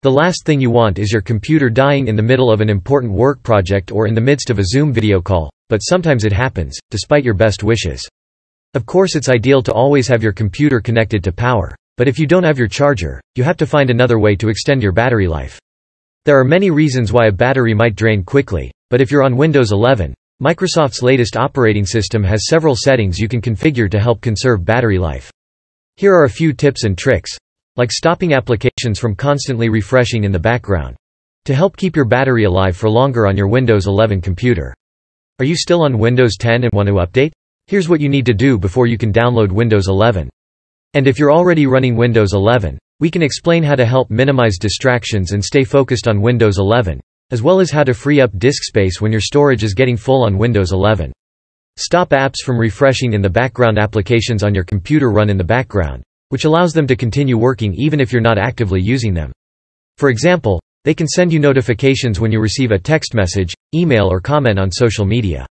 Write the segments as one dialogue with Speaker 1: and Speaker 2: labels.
Speaker 1: The last thing you want is your computer dying in the middle of an important work project or in the midst of a Zoom video call, but sometimes it happens, despite your best wishes. Of course, it's ideal to always have your computer connected to power, but if you don't have your charger, you have to find another way to extend your battery life. There are many reasons why a battery might drain quickly, but if you're on Windows 11, Microsoft's latest operating system has several settings you can configure to help conserve battery life. Here are a few tips and tricks, like stopping applications from constantly refreshing in the background, to help keep your battery alive for longer on your Windows 11 computer. Are you still on Windows 10 and want to update? Here's what you need to do before you can download Windows 11. And if you're already running Windows 11, we can explain how to help minimize distractions and stay focused on Windows 11, as well as how to free up disk space when your storage is getting full on Windows 11. Stop apps from refreshing in the background. Applications on your computer run in the background, which allows them to continue working even if you're not actively using them. For example, they can send you notifications when you receive a text message, email, or comment on social media.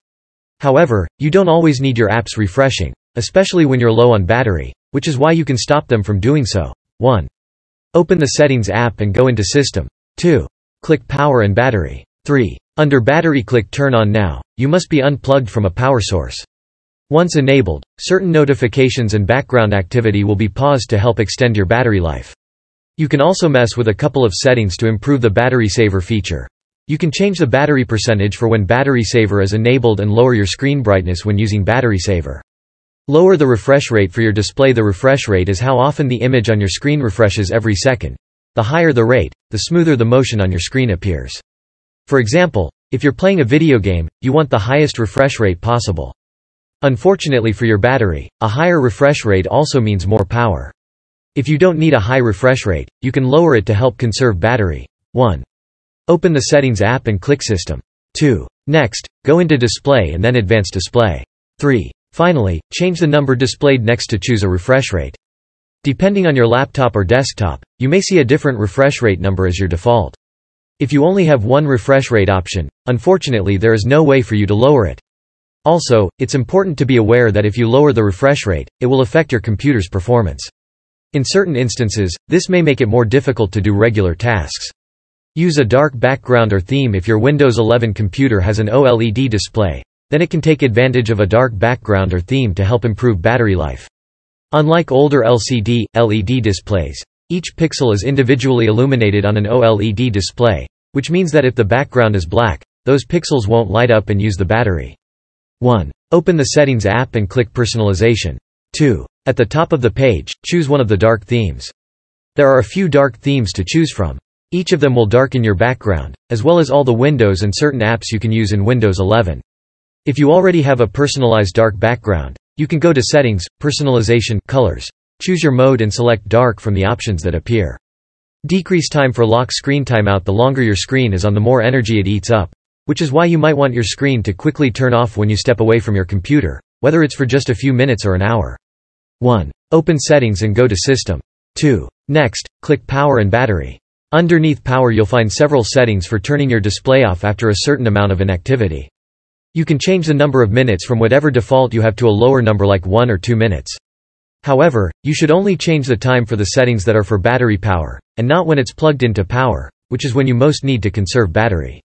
Speaker 1: However, you don't always need your apps refreshing, especially when you're low on battery, which is why you can stop them from doing so. 1. Open the Settings app and go into System. 2. Click Power and Battery. 3. Under Battery, click Turn On Now. You must be unplugged from a power source. Once enabled, certain notifications and background activity will be paused to help extend your battery life. You can also mess with a couple of settings to improve the battery saver feature. You can change the battery percentage for when battery saver is enabled and lower your screen brightness when using battery saver. Lower the refresh rate for your display. The refresh rate is how often the image on your screen refreshes every second. The higher the rate, the smoother the motion on your screen appears. For example, if you're playing a video game, you want the highest refresh rate possible. Unfortunately for your battery, a higher refresh rate also means more power. If you don't need a high refresh rate, you can lower it to help conserve battery. 1. Open the Settings app and click System. 2. Next, go into Display and then Advanced Display. 3. Finally, change the number displayed next to choose a refresh rate. Depending on your laptop or desktop, you may see a different refresh rate number as your default. If you only have one refresh rate option, unfortunately there is no way for you to lower it. Also, it's important to be aware that if you lower the refresh rate, it will affect your computer's performance. In certain instances, this may make it more difficult to do regular tasks. Use a dark background or theme. If your Windows 11 computer has an OLED display, then it can take advantage of a dark background or theme to help improve battery life. Unlike older LCD, LED displays, each pixel is individually illuminated on an OLED display, which means that if the background is black, those pixels won't light up and use the battery. 1. Open the Settings app and click Personalization. 2. At the top of the page, choose one of the dark themes. There are a few dark themes to choose from. Each of them will darken your background, as well as all the windows and certain apps you can use in Windows 11. If you already have a personalized dark background, you can go to Settings, Personalization, Colors. Choose your mode and select Dark from the options that appear. Decrease time for lock screen timeout. The longer your screen is on, the more energy it eats up, which is why you might want your screen to quickly turn off when you step away from your computer, whether it's for just a few minutes or an hour. 1. Open Settings and go to System. 2. Next, click Power and Battery. Underneath Power you'll find several settings for turning your display off after a certain amount of inactivity. You can change the number of minutes from whatever default you have to a lower number like 1 or 2 minutes. However, you should only change the time for the settings that are for battery power, and not when it's plugged into power, which is when you most need to conserve battery.